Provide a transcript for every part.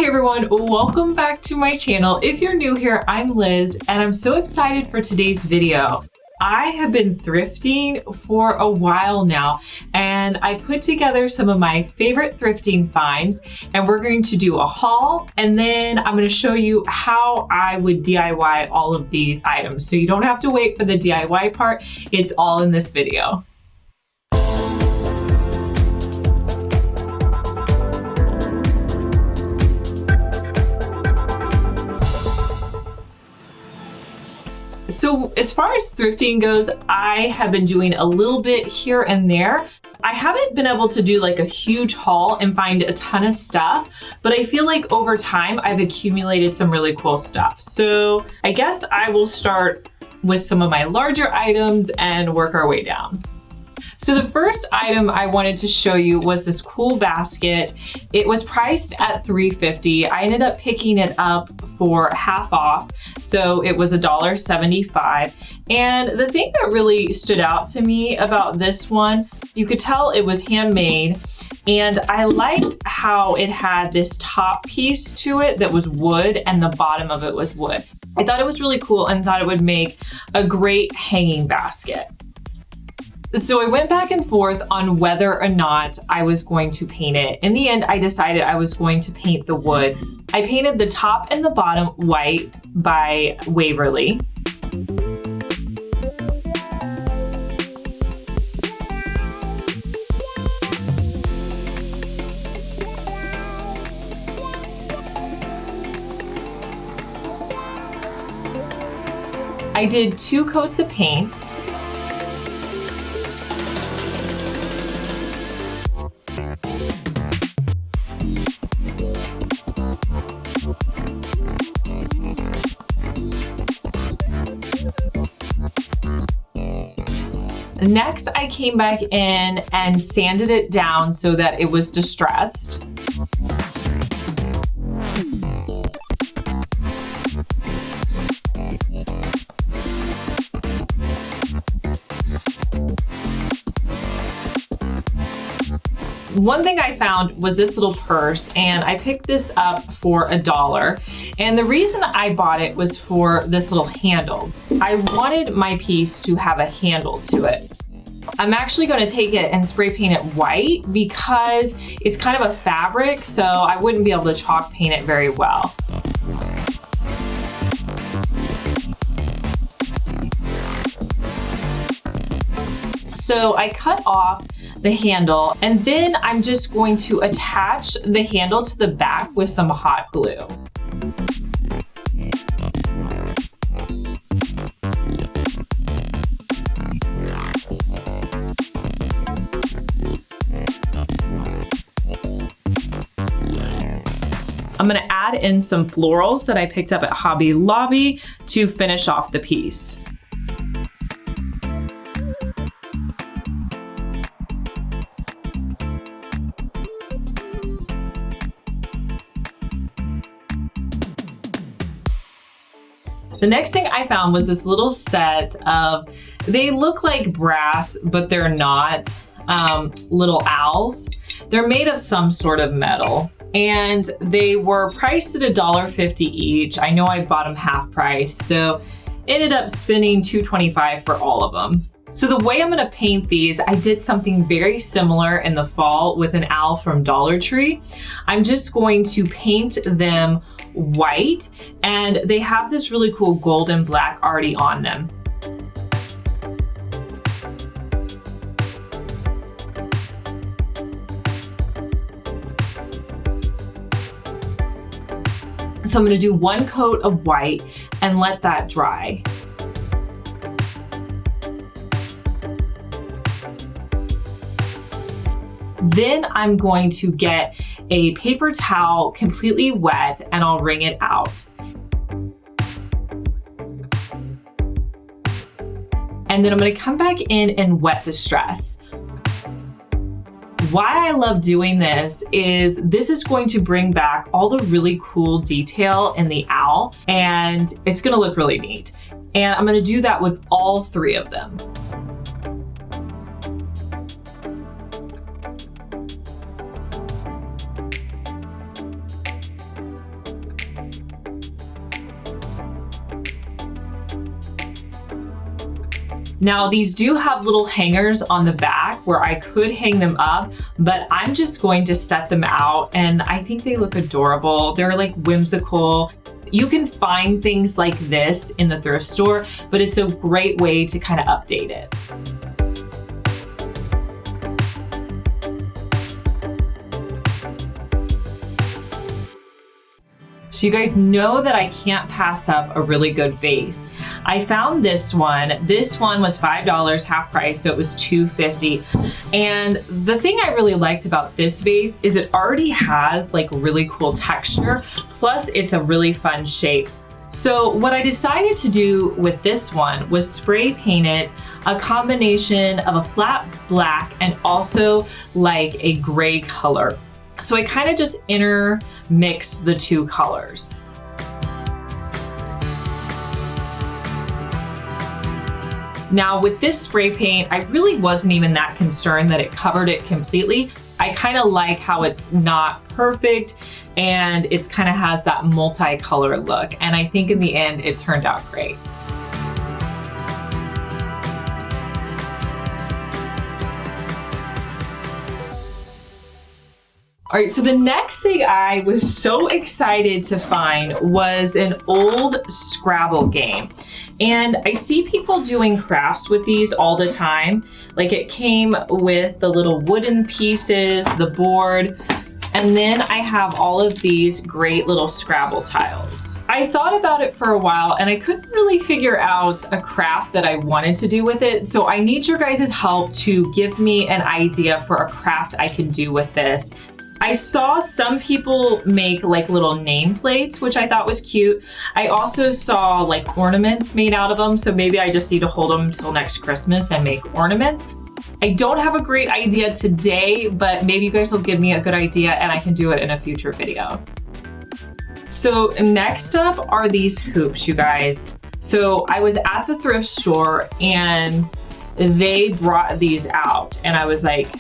Hey everyone, welcome back to my channel. If you're new here, I'm Liz and I'm so excited for today's video. I have been thrifting for a while now and I put together some of my favorite thrifting finds and we're going to do a haul and then I'm going to show you how I would DIY all of these items. So you don't have to wait for the DIY part, it's all in this video. So as far as thrifting goes, I have been doing a little bit here and there. I haven't been able to do like a huge haul and find a ton of stuff, but I feel like over time I've accumulated some really cool stuff. So I guess I will start with some of my larger items and work our way down. So the first item I wanted to show you was this cool basket. It was priced at $3.50. I ended up picking it up for half off, so it was $1.75. And the thing that really stood out to me about this one, you could tell it was handmade, and I liked how it had this top piece to it that was wood and the bottom of it was wood. I thought it was really cool and thought it would make a great hanging basket. So I went back and forth on whether or not I was going to paint it. In the end, I decided I was going to paint the wood. I painted the top and the bottom white by Waverly. I did 2 coats of paint. Next, I came back in and sanded it down so that it was distressed. One thing I found was this little purse, and I picked this up for $1. And the reason I bought it was for this little handle. I wanted my piece to have a handle to it. I'm actually going to take it and spray paint it white because it's kind of a fabric, so I wouldn't be able to chalk paint it very well. So I cut off the handle and then I'm just going to attach the handle to the back with some hot glue. I'm going to add in some florals that I picked up at Hobby Lobby to finish off the piece. The next thing I found was this little set of, they look like brass, but they're not, little owls. They're made of some sort of metal. And they were priced at $1.50 each. I know I bought them half price, so ended up spending $2.25 for all of them. So the way I'm gonna paint these, I did something very similar in the fall with an owl from Dollar Tree. I'm just going to paint them white, and they have this really cool gold and black already on them. So I'm going to do 1 coat of white and let that dry. Then I'm going to get a paper towel completely wet and I'll wring it out. And then I'm going to come back in wet distress. Why I love doing this is going to bring back all the really cool detail in the owl and it's gonna look really neat. And I'm gonna do that with all 3 of them. Now these do have little hangers on the back where I could hang them up, but I'm just going to set them out and I think they look adorable. They're like whimsical. You can find things like this in the thrift store, but it's a great way to kind of update it. So you guys know that I can't pass up a really good vase. I found this one. This one was $5 half price, so it was $2.50. And the thing I really liked about this vase is it already has like really cool texture, plus it's a really fun shape. So what I decided to do with this one was spray paint it a combination of a flat black and also like a gray color. So I kind of just intermixed the two colors. Now with this spray paint, I really wasn't even that concerned that it covered it completely. I kind of like how it's not perfect and it's kind of has that multicolor look. And I think in the end, it turned out great. All right, so the next thing I was so excited to find was an old Scrabble game. And I see people doing crafts with these all the time. Like it came with the little wooden pieces, the board, and then I have all of these great little Scrabble tiles. I thought about it for a while and I couldn't really figure out a craft that I wanted to do with it. So I need your guys' help to give me an idea for a craft I can do with this. I saw some people make like little nameplates, which I thought was cute. I also saw like ornaments made out of them. So maybe I just need to hold them till next Christmas and make ornaments. I don't have a great idea today, but maybe you guys will give me a good idea and I can do it in a future video. So next up are these hoops, you guys. So I was at the thrift store and they brought these out and I was like,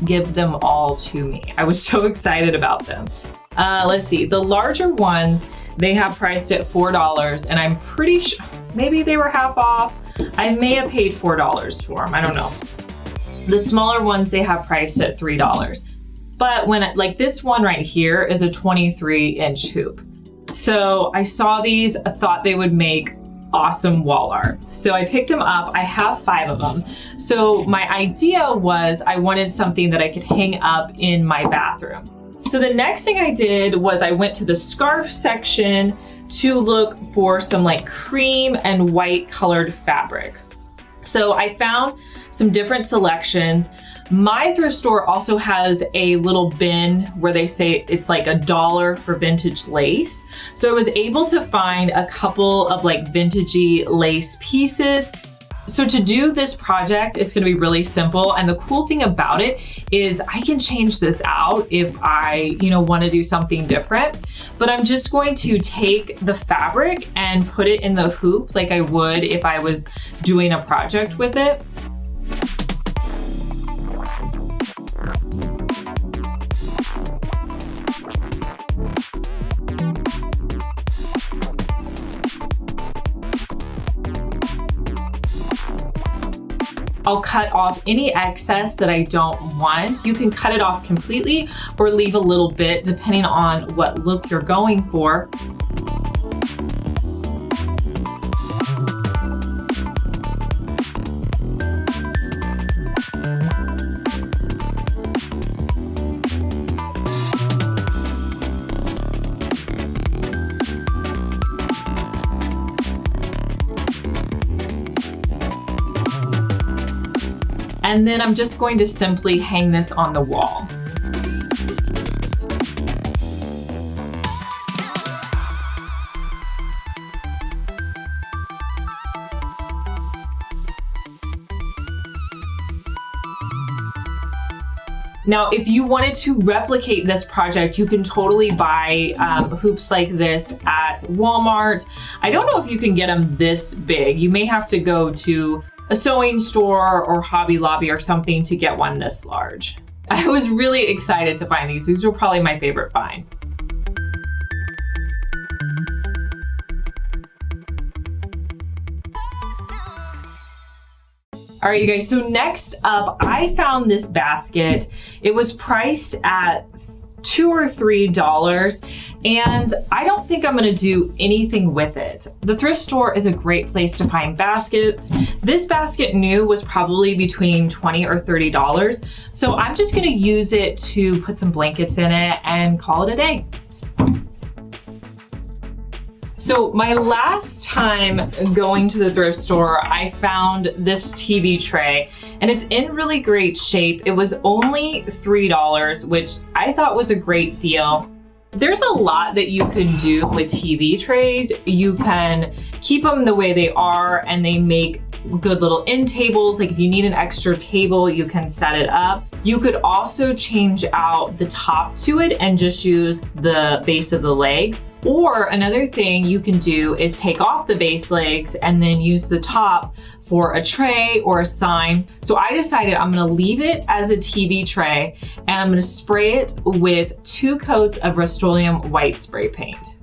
give them all to me. I was so excited about them. Let's see, the larger ones, they have priced at $4 and I'm pretty sure, maybe they were half off. I may have paid $4 for them, I don't know. The smaller ones, they have priced at $3. But like this one right here is a 23-inch hoop. So I saw these, I thought they would make awesome wall art. So I picked them up. I have 5 of them. So my idea was I wanted something that I could hang up in my bathroom. So the next thing I did was I went to the scarf section to look for some like cream and white colored fabric. So I found some different selections. My thrift store also has a little bin where they say it's like $1 for vintage lace. So I was able to find a couple of like vintagey lace pieces. So to do this project, it's gonna be really simple. And the cool thing about it is I can change this out if I, wanna do something different. But I'm just going to take the fabric and put it in the hoop like I would if I was doing a project with it. I'll cut off any excess that I don't want. You can cut it off completely or leave a little bit depending on what look you're going for. And then I'm just going to simply hang this on the wall. Now, if you wanted to replicate this project, you can totally buy hoops like this at Walmart. I don't know if you can get them this big. You may have to go to a sewing store or Hobby Lobby or something to get one this large. I was really excited to find these. These were probably my favorite find. All right, you guys, so next up, I found this basket. It was priced at $2 or $3, and I don't think I'm gonna do anything with it. The thrift store is a great place to find baskets. This basket new was probably between $20 or $30, so I'm just gonna use it to put some blankets in it and call it a day. So my last time going to the thrift store, I found this TV tray and it's in really great shape. It was only $3, which I thought was a great deal. There's a lot that you can do with TV trays. You can keep them the way they are and they make good little end tables. Like if you need an extra table, you can set it up. You could also change out the top to it and just use the base of the legs. Or another thing you can do is take off the base legs and then use the top for a tray or a sign. So I decided I'm gonna leave it as a TV tray and I'm gonna spray it with 2 coats of Rust-Oleum white spray paint.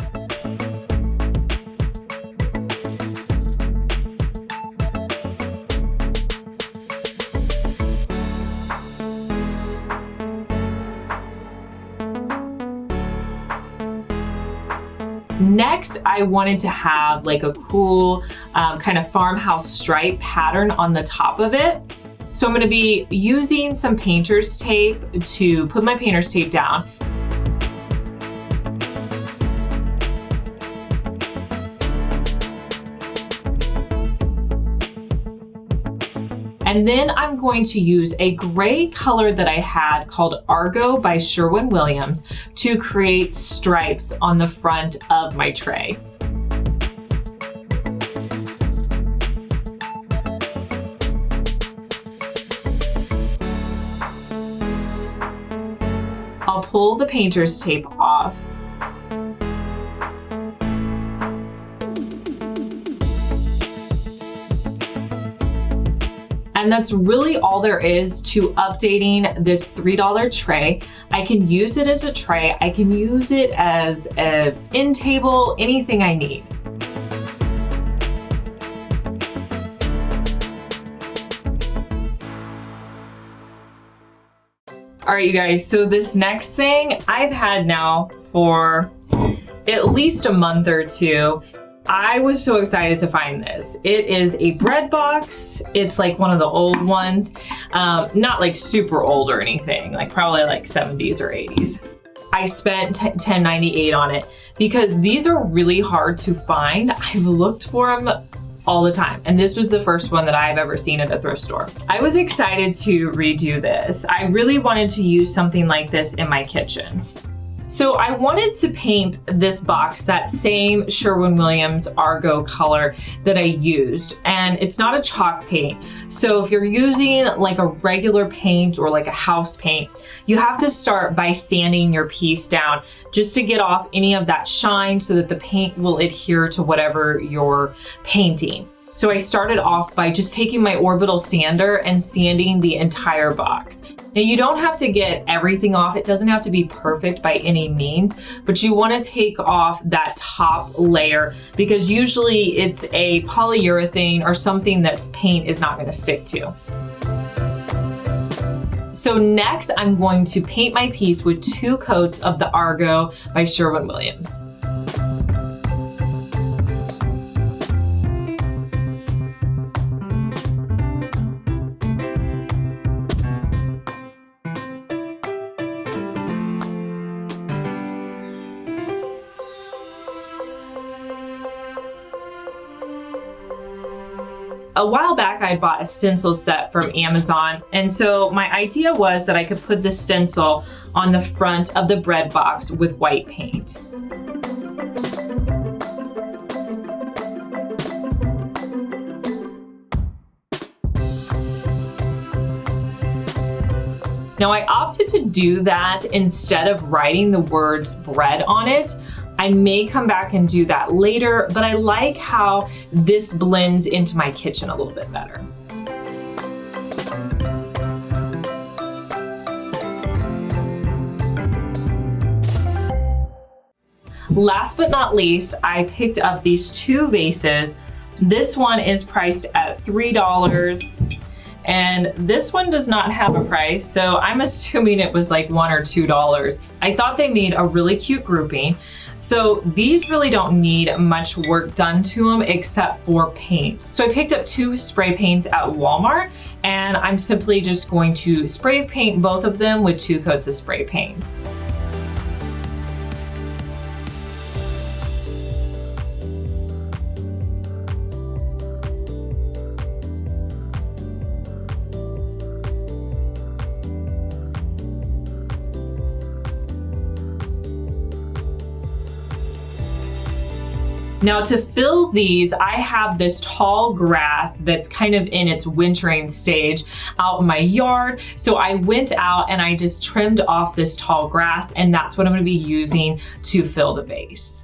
Next, I wanted to have like a cool kind of farmhouse stripe pattern on the top of it. So I'm gonna be using some painter's tape to put my painter's tape down. And then I'm going to use a gray color that I had called Argo by Sherwin-Williams to create stripes on the front of my tray. I'll pull the painter's tape off. And that's really all there is to updating this $3 tray. I can use it as a tray. I can use it as an end table, anything I need. All right, you guys, so this next thing I've had now for at least a month or two. I was so excited to find this. It is a bread box. It's like one of the old ones, not like super old or anything, like probably like 70s or 80s. I spent $10.98 on it because these are really hard to find. I've looked for them all the time, and this was the first one that I've ever seen at a thrift store. I was excited to redo this. I really wanted to use something like this in my kitchen. So I wanted to paint this box that same Sherwin-Williams Argo color that I used, and it's not a chalk paint. So if you're using like a regular paint or like a house paint, you have to start by sanding your piece down just to get off any of that shine so that the paint will adhere to whatever you're painting. So I started off by just taking my orbital sander and sanding the entire box. Now you don't have to get everything off. It doesn't have to be perfect by any means, but you want to take off that top layer because usually it's a polyurethane or something that paint is not going to stick to. So next I'm going to paint my piece with 2 coats of the Argo by Sherwin-Williams. A while back, I bought a stencil set from Amazon, and so my idea was that I could put the stencil on the front of the bread box with white paint. Now I opted to do that instead of writing the words bread on it. I may come back and do that later, but I like how this blends into my kitchen a little bit better. Last but not least, I picked up these 2 vases. This one is priced at $3. And this one does not have a price, so I'm assuming it was like $1 or $2. I thought they made a really cute grouping. So these really don't need much work done to them except for paint. So I picked up 2 spray paints at Walmart, and I'm simply just going to spray paint both of them with 2 coats of spray paint. Now to fill these, I have this tall grass that's kind of in its wintering stage out in my yard. So I went out and I just trimmed off this tall grass, and that's what I'm going to be using to fill the vase.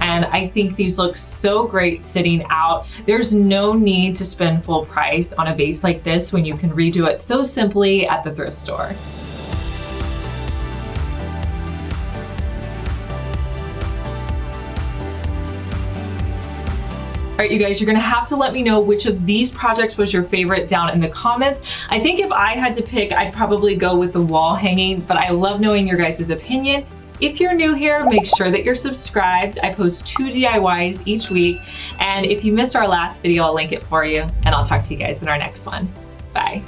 And I think these look so great sitting out. There's no need to spend full price on a vase like this when you can redo it so simply at the thrift store. All right, you guys, you're gonna have to let me know which of these projects was your favorite down in the comments. I think if I had to pick, I'd probably go with the wall hanging, but I love knowing your guys' opinion. If you're new here, make sure that you're subscribed. I post 2 DIYs each week. And if you missed our last video, I'll link it for you. And I'll talk to you guys in our next one. Bye.